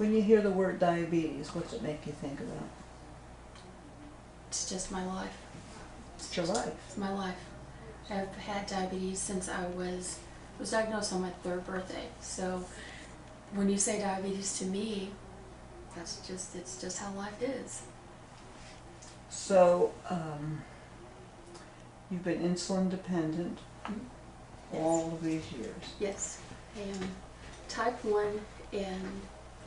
When you hear the word diabetes, what's it make you think about? It's just my life. It's your life. It's my life. I've had diabetes since I was diagnosed on my 3rd birthday. So when you say diabetes to me, it's just how life is. So, you've been insulin dependent all of these years. Yes, I am type 1 and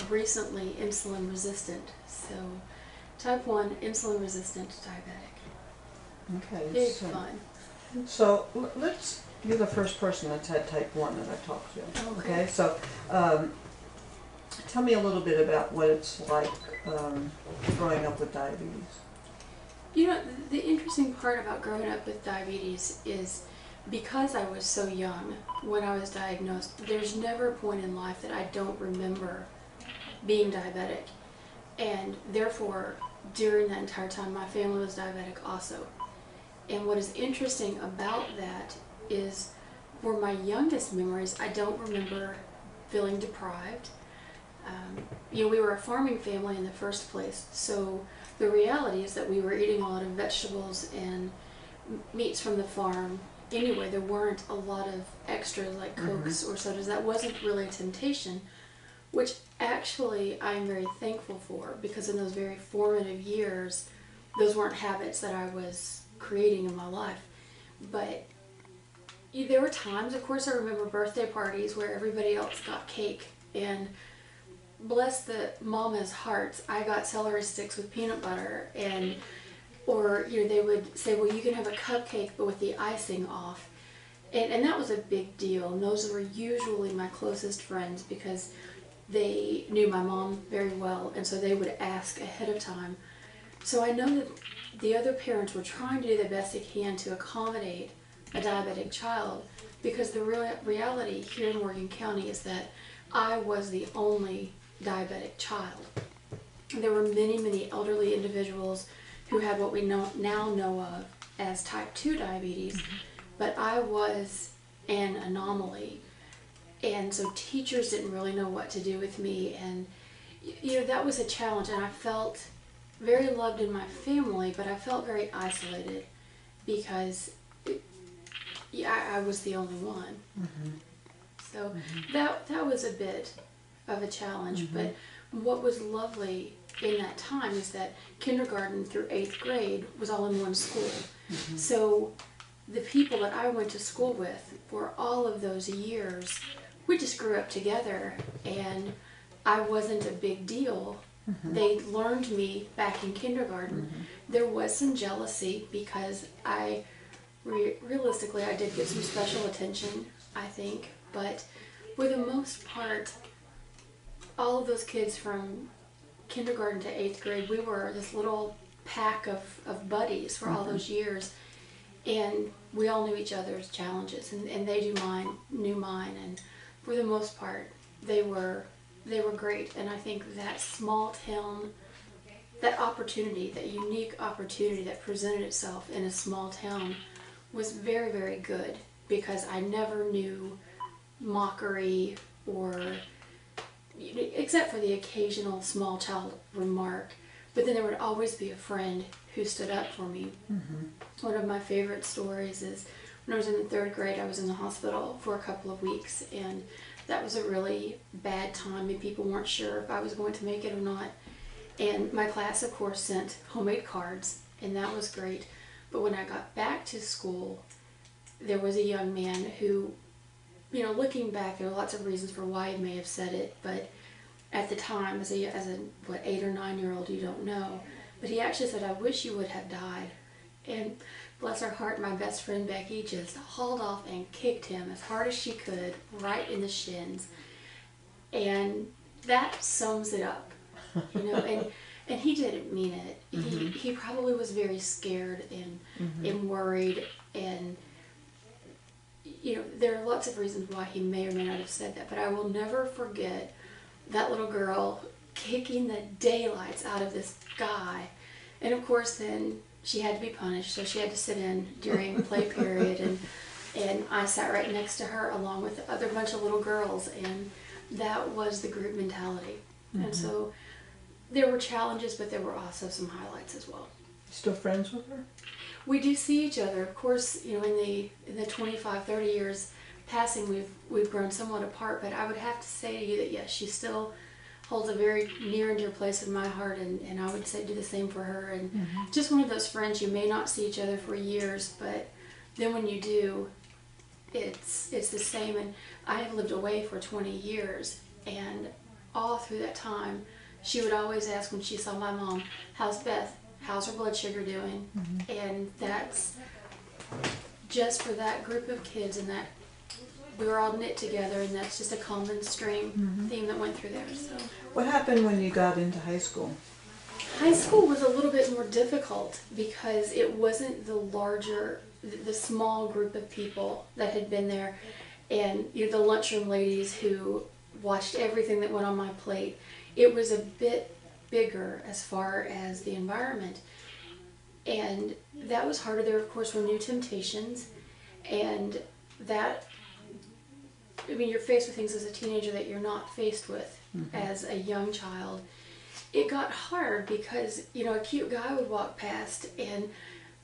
recently insulin resistant. So type 1 insulin resistant diabetic. Okay. Big fun. So you're the first person that's had type 1 that I've talked to. Okay. So tell me a little bit about what it's like growing up with diabetes. You know, the interesting part about growing up with diabetes is because I was so young when I was diagnosed, there's never a point in life that I don't remember being diabetic. And therefore, during that entire time, my family was diabetic also. And what is interesting about that is for my youngest memories, I don't remember feeling deprived. We were a farming family in the first place, so the reality is that we were eating a lot of vegetables and meats from the farm. Anyway, there weren't a lot of extras like Cokes or sodas. That wasn't really a temptation, which actually I'm very thankful for, because in those very formative years, those weren't habits that I was creating in my life. But there were times, of course, I remember birthday parties where everybody else got cake, and bless the mama's hearts, I got celery sticks with peanut butter, or they would say, well, you can have a cupcake but with the icing off, and that was a big deal. And those were usually my closest friends because they knew my mom very well, and so they would ask ahead of time. So I know that the other parents were trying to do the best they can to accommodate a diabetic child, because the reality here in Morgan County is that I was the only diabetic child. There were many, many elderly individuals who had what we now know of as type 2 diabetes, but I was an anomaly. And so teachers didn't really know what to do with me, and that was a challenge, and I felt very loved in my family, but I felt very isolated because I was the only one. So that was a bit of a challenge, but what was lovely in that time is that kindergarten through 8th grade was all in one school. So the people that I went to school with for all of those years, we just grew up together, and I wasn't a big deal. They learned me back in kindergarten. There was some jealousy because realistically I did get some special attention, I think, but for the most part, all of those kids from kindergarten to 8th grade, we were this little pack of buddies for all those years, and we all knew each other's challenges, and they knew mine, and for the most part, they were great. And I think that small town, that opportunity, that unique opportunity that presented itself in a small town was very, very good, because I never knew mockery, or except for the occasional small child remark, but then there would always be a friend who stood up for me. One of my favorite stories is when I was in the 3rd grade, I was in the hospital for a couple of weeks, and that was a really bad time, and people weren't sure if I was going to make it or not. And my class, of course, sent homemade cards, and that was great. But when I got back to school, there was a young man who, looking back, there are lots of reasons for why he may have said it, but at the time, as a 8 or 9-year-old, you don't know. But he actually said, "I wish you would have died." And bless her heart, my best friend Becky just hauled off and kicked him as hard as she could, right in the shins. And that sums it up, and he didn't mean it. He probably was very scared and worried, and there are lots of reasons why he may or may not have said that, but I will never forget that little girl kicking the daylights out of this guy. And of course then she had to be punished, so she had to sit in during play period, and I sat right next to her along with the other bunch of little girls, and that was the group mentality. And so there were challenges, but there were also some highlights as well. Still friends with her? We do see each other. Of course, you know, in the 25, 30 years passing, we've grown somewhat apart, but I would have to say to you that yes, she still holds a very near and dear place in my heart, and I would say do the same for her. And just one of those friends, you may not see each other for years, but then when you do, it's the same. And I have lived away for 20 years, and all through that time, she would always ask when she saw my mom, "How's Beth? How's her blood sugar doing?" And that's just for that group of kids, and that we were all knit together, and that's just a common string theme that went through there. So, What happened when you got into high school? high school was a little bit more difficult because it wasn't the small group of people that had been there, and you know, the lunchroom ladies who watched everything that went on my plate. It was a bit bigger as far as the environment, and that was harder. There, of course, were new temptations, and that, I mean, you're faced with things as a teenager that you're not faced with as a young child. It got hard because, you know, a cute guy would walk past, and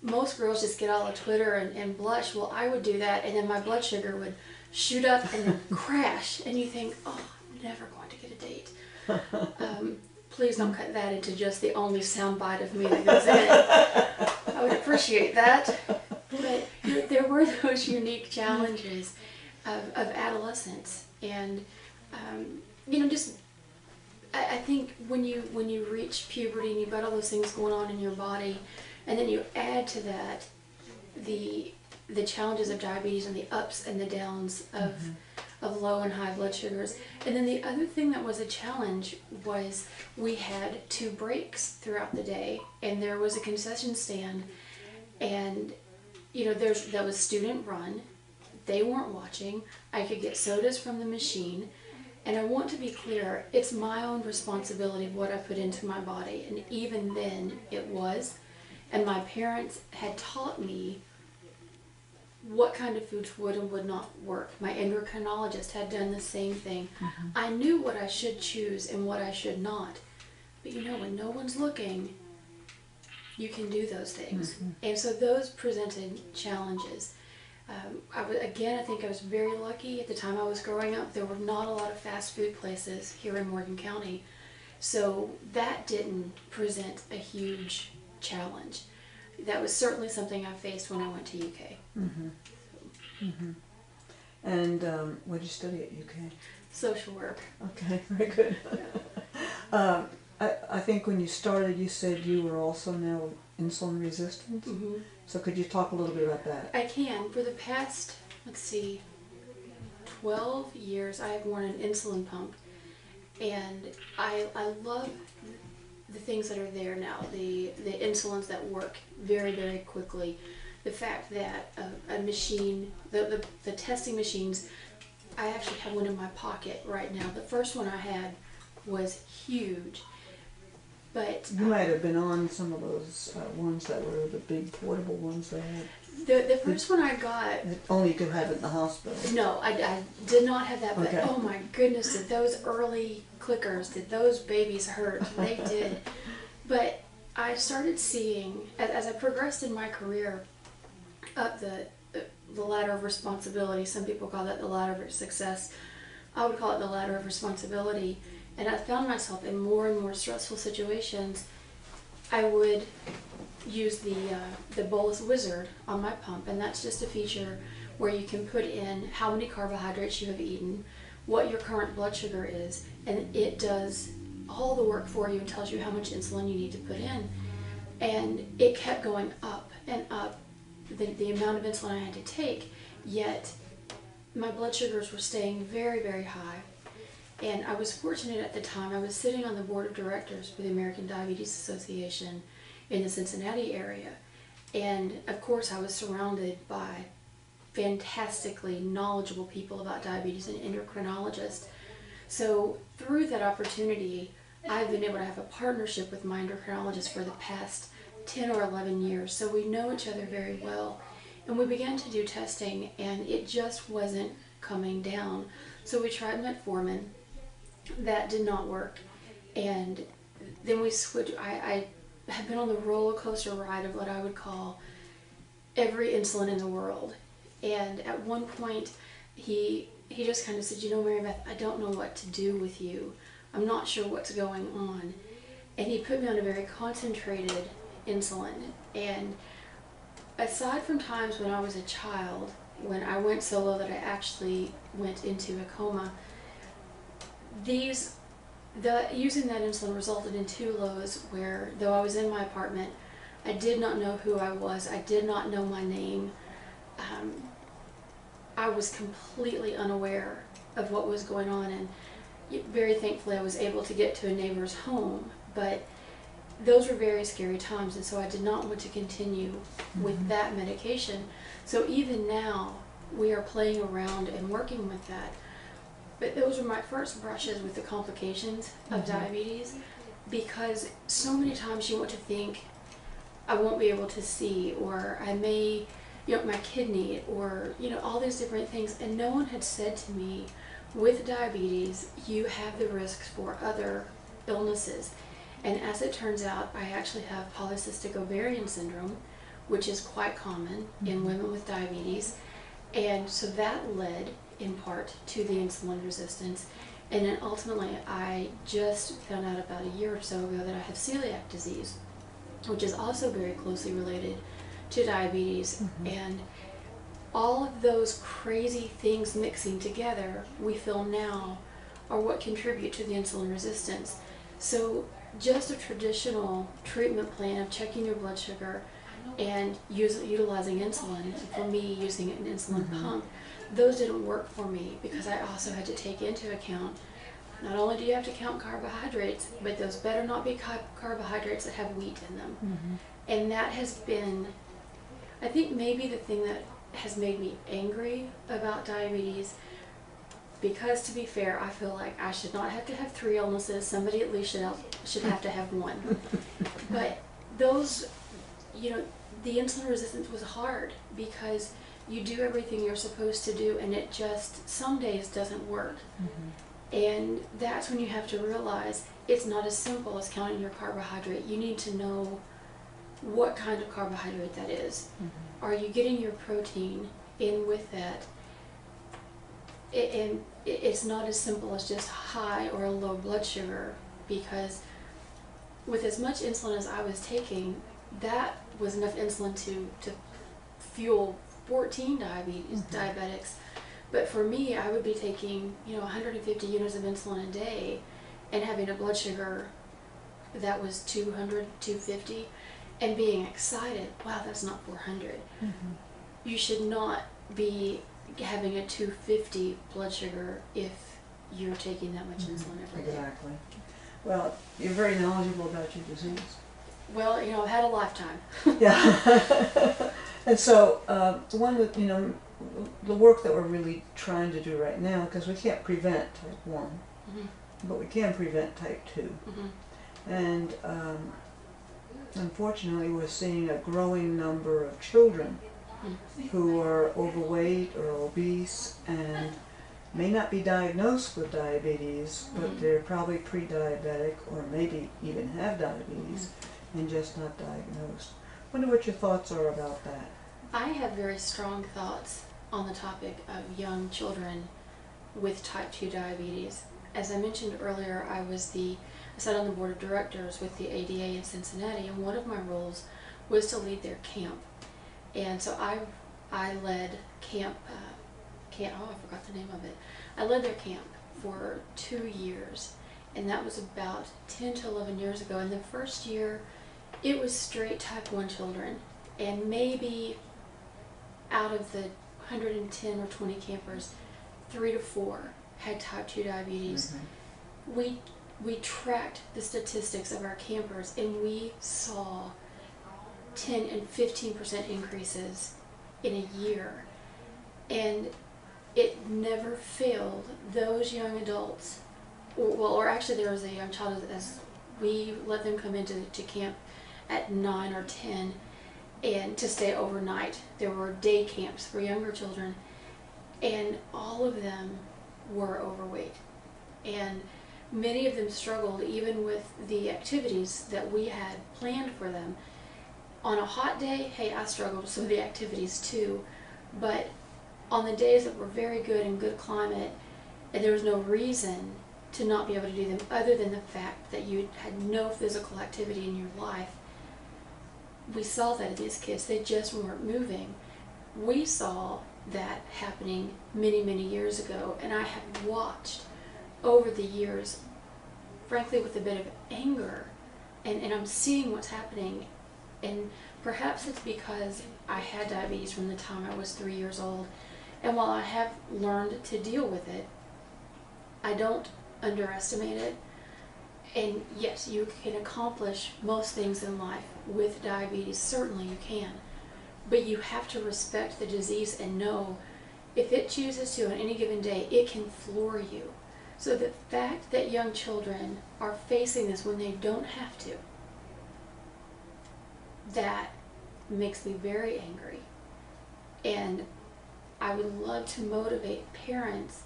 most girls just get all of Twitter and blush. Well, I would do that, and then my blood sugar would shoot up and then crash, and you think, oh, I'm never going to get a date. Please don't cut that into just the only soundbite of me that goes in. I would appreciate that. But you know, there were those unique challenges of adolescence, and you know, just I think when you reach puberty and you've got all those things going on in your body, and then you add to that the challenges of diabetes and the ups and the downs of low and high blood sugars. And then the other thing that was a challenge was we had 2 breaks throughout the day, and there was a concession stand, and you know, that was student run. They weren't watching. I could get sodas from the machine, and I want to be clear, it's my own responsibility what I put into my body, and even then it was. And my parents had taught me what kind of foods would and would not work. My endocrinologist had done the same thing. I knew what I should choose and what I should not. But you know, when no one's looking, you can do those things. And so those presented challenges. I think I was very lucky. At the time I was growing up, there were not a lot of fast food places here in Morgan County. So that didn't present a huge challenge. That was certainly something I faced when I went to UK. And what did you study at UK? Social work. Okay, very good. I think when you started, you said you were also now insulin resistant. So could you talk a little bit about that? I can. For the past, 12 years, I have worn an insulin pump, and I love the things that are there now, the insulins that work very, very quickly. The fact that a machine, the testing machines, I actually have one in my pocket right now. The first one I had was huge, but You might have been on some of those ones that were the big portable ones they had. the first one I got, That only you could have it in the hospital. no, I did not have that, but Okay. oh my goodness, did those early clickers, did those babies hurt? They did. But I started seeing, as I progressed in my career, up the ladder of responsibility. Some people call that the ladder of success. I would call it the ladder of responsibility. And I found myself in more and more stressful situations. I would use the bolus wizard on my pump, and that's just a feature where you can put in how many carbohydrates you have eaten, what your current blood sugar is, and it does all the work for you and tells you how much insulin you need to put in. And it kept going up and up, the amount of insulin I had to take, yet my blood sugars were staying very, very high. And I was fortunate at the time. I was sitting on the board of directors for the American Diabetes Association in the Cincinnati area. And of course I was surrounded by fantastically knowledgeable people about diabetes and endocrinologists. So through that opportunity, I've been able to have a partnership with my endocrinologist for the past 10 or 11 years. So we know each other very well. And we began to do testing, and it just wasn't coming down. So we tried metformin. That did not work. And then we switched. I have been on the roller coaster ride of what I would call every insulin in the world. And at one point, he just kind of said, you know, Mary Beth, I don't know what to do with you. I'm not sure what's going on. And he put me on a very concentrated insulin. And aside from times when I was a child, when I went so low that I actually went into a coma, using that insulin resulted in 2 lows where, though I was in my apartment, I did not know who I was. I did not know my name. I was completely unaware of what was going on, and very thankfully I was able to get to a neighbor's home, but those were very scary times, and so I did not want to continue with that medication. So even now, we are playing around and working with that. But those were my first brushes with the complications of diabetes, because so many times you want to think, I won't be able to see, or I may, you know, my kidney, or, you know, all these different things. And no one had said to me, with diabetes, you have the risks for other illnesses. And as it turns out, I actually have polycystic ovarian syndrome, which is quite common in women with diabetes. And so that led in part to the insulin resistance. And then ultimately, I just found out about a year or so ago that I have celiac disease, which is also very closely related to diabetes. And all of those crazy things mixing together, we feel now, are what contribute to the insulin resistance. So just a traditional treatment plan of checking your blood sugar and utilizing insulin, and for me using an insulin pump, those didn't work for me, because I also had to take into account, not only do you have to count carbohydrates, but those better not be carbohydrates that have wheat in them. And that has been, I think, maybe the thing that has made me angry about diabetes, because to be fair, I feel like I should not have to have 3 illnesses. Somebody at least should have to have 1. But those, you know, the insulin resistance was hard, because you do everything you're supposed to do, and it just some days doesn't work. And that's when you have to realize it's not as simple as counting your carbohydrate. You need to know what kind of carbohydrate that is. Are you getting your protein in with that? And it's not as simple as just high or a low blood sugar, because with as much insulin as I was taking, that was enough insulin to fuel 14 diabetics. But for me, I would be taking, you know, 150 units of insulin a day and having a blood sugar that was 200, 250, and being excited, wow, that's not 400. You should not be having a 250 blood sugar if you're taking that much insulin every day. Exactly. Well, you're very knowledgeable about your disease. Well, you know, I've had a lifetime. Yeah. And so, one with, you know, the work that we're really trying to do right now, because we can't prevent type 1, but we can prevent type 2. And unfortunately, we're seeing a growing number of children who are overweight or obese and may not be diagnosed with diabetes, but they're probably pre-diabetic, or maybe even have diabetes and just not diagnosed. I wonder what your thoughts are about that. I have very strong thoughts on the topic of young children with type 2 diabetes. As I mentioned earlier, I sat on the board of directors with the ADA in Cincinnati, and one of my roles was to lead their camp. And so I led camp, oh, I forgot the name of it. I led their camp for 2 years, and that was about 10 to 11 years ago. And the first year, it was straight type 1 children, and maybe out of the 110 or 20 campers, 3 to 4 had type 2 diabetes. We tracked the statistics of our campers, and we saw 10 and 15% increases in a year. And it never failed. Those young adults, or actually there was a young child, as we let them come into camp at 9 or 10 and to stay overnight. There were day camps for younger children, and all of them were overweight. And many of them struggled even with the activities that we had planned for them. On a hot day, hey, I struggled with some of the activities too, but on the days that were very good and good climate, and there was no reason to not be able to do them other than the fact that you had no physical activity in your life, we saw that in these kids. They just weren't moving. We saw that happening many, many years ago, and I have watched over the years, frankly with a bit of anger, and I'm seeing what's happening, and perhaps it's because I had diabetes from the time I was 3 years old, and while I have learned to deal with it, I don't underestimate it. And yes, you can accomplish most things in life with diabetes, certainly you can, but you have to respect the disease and know if it chooses to on any given day, it can floor you. So the fact that young children are facing this when they don't have to, that makes me very angry. And I would love to motivate parents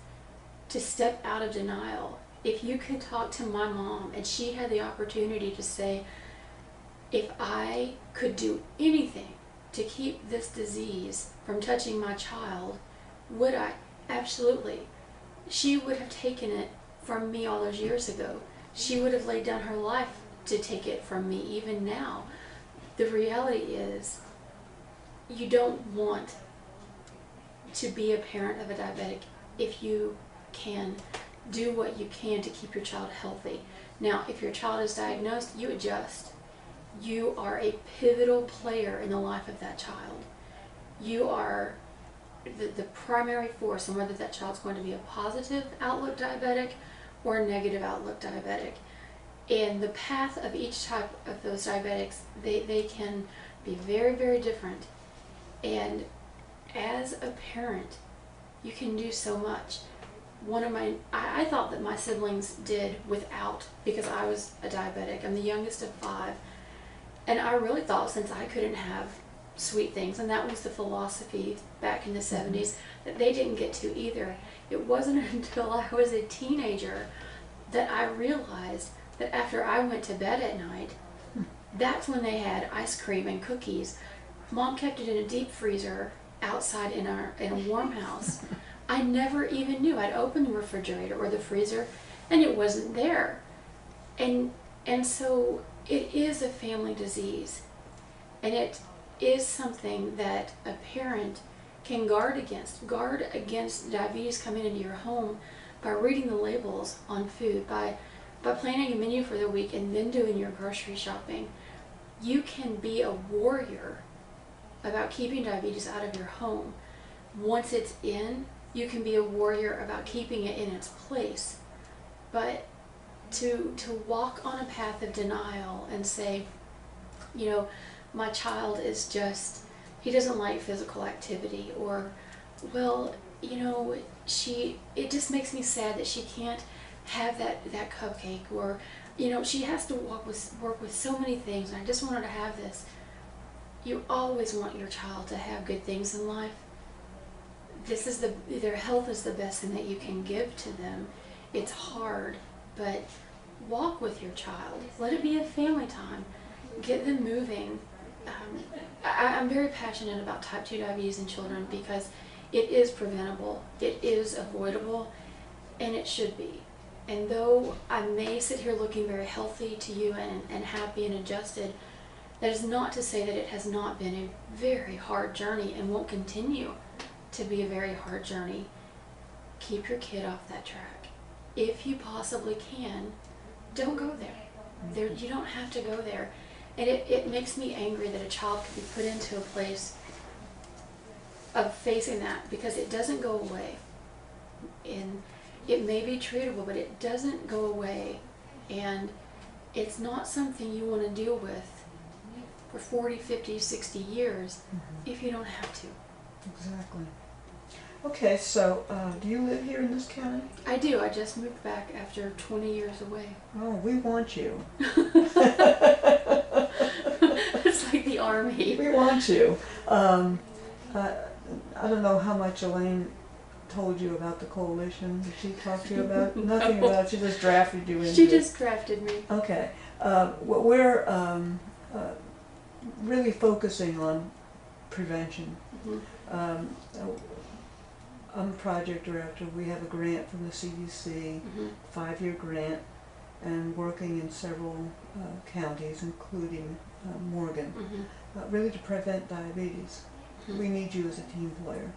to step out of denial. If you could talk to my mom and she had the opportunity to say, if I could do anything to keep this disease from touching my child, would I? Absolutely. She would have taken it from me all those years ago. She would have laid down her life to take it from me even now. The reality is, you don't want to be a parent of a diabetic if you can do what you can to keep your child healthy. Now, if your child is diagnosed, you adjust. You are a pivotal player in the life of that child. You are the primary force in whether that child's going to be a positive outlook diabetic or a negative outlook diabetic. And the path of each type of those diabetics, they can be very, very different. And as a parent, you can do so much. I thought that my siblings did without, because I was a diabetic. I'm the youngest of 5. And I really thought, since I couldn't have sweet things, and that was the philosophy back in the 70s, that they didn't get to either. It wasn't until I was a teenager that I realized that after I went to bed at night, that's when they had ice cream and cookies. Mom kept it in a deep freezer outside in a warm house. I never even knew. I'd open the refrigerator or the freezer and it wasn't there. And so it is a family disease, and it is something that a parent can guard against. Guard against diabetes coming into your home by reading the labels on food, by planning a menu for the week and then doing your grocery shopping. You can be a warrior about keeping diabetes out of your home. Once it's in, you can be a warrior about keeping it in its place. But to walk on a path of denial and say, you know, my child is just, he doesn't like physical activity, or, well, you know, it just makes me sad that she can't have that cupcake, or, you know, she has to work with so many things, and I just want her to have this. You always want your child to have good things in life. Their health is the best thing that you can give to them. It's hard, but walk with your child. Let it be a family time. Get them moving. I'm very passionate about type 2 diabetes in children because it is preventable, it is avoidable, and it should be. And though I may sit here looking very healthy to you and happy and adjusted, that is not to say that it has not been a very hard journey and won't continue to be a very hard journey. Keep your kid off that track. If you possibly can, don't go there. You don't have to go there. And it makes me angry that a child could be put into a place of facing that, because it doesn't go away. And it may be treatable, but it doesn't go away. And it's not something you want to deal with for 40, 50, 60 years if you don't have to. Exactly. Okay, so do you live here in this county? I do. I just moved back after 20 years away. Oh, we want you. It's like the army. We want you. I don't know how much Elaine told you about the coalition? Did she talk to you about it? Nothing about it. She just drafted you into She it. just drafted me. Okay. We're really focusing on prevention. Mm-hmm. I'm project director. We have a grant from the CDC, 5-year grant, and working in several counties, including Morgan, really to prevent diabetes. We need you as a team player.